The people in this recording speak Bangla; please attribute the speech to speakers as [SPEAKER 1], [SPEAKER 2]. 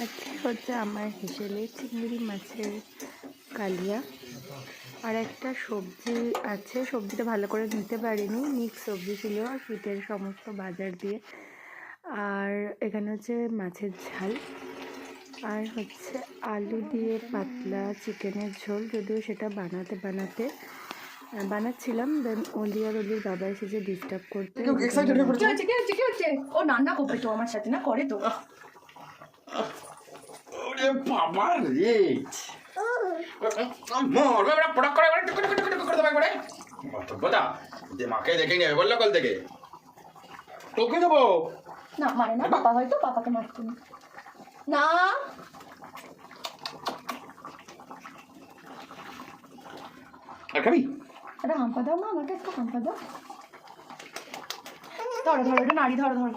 [SPEAKER 1] আজকে হচ্ছে আমার হিসেবে চিংড়ি মাছের কালিয়া আর একটা সবজি আছে। সবজিটা ভালো করে নিতে পারিনি, মিক্স সবজি ছিল শীতের সমস্ত বাজার দিয়ে। আর এখানে হচ্ছে মাছের ঝাল আর হচ্ছে আলু দিয়ে পাতলা চিকেনের ঝোল, যদিও সেটা বানাচ্ছিলাম। দেন অলির বাবা এসেছে ডিস্টার্ব করতে।
[SPEAKER 2] ও রান্না করবে তো আমার সাথে, না করে তো।
[SPEAKER 3] ওরে বাবা রে, মরবে বড় পড়ক করে করে দেবে বড় কথা যে মাকে দেখে নিয়ে বললো কল থেকে তোকে দেবো
[SPEAKER 2] না মানে না, বাবা হয়তো বাবাকে মারতো না।
[SPEAKER 3] আর খাবি?
[SPEAKER 2] একটা হাম্পা দাও মা, আমাকে একটু হাম্পা দাও। ধরো ধরো, এটা নাড়ি ধরো ধরো।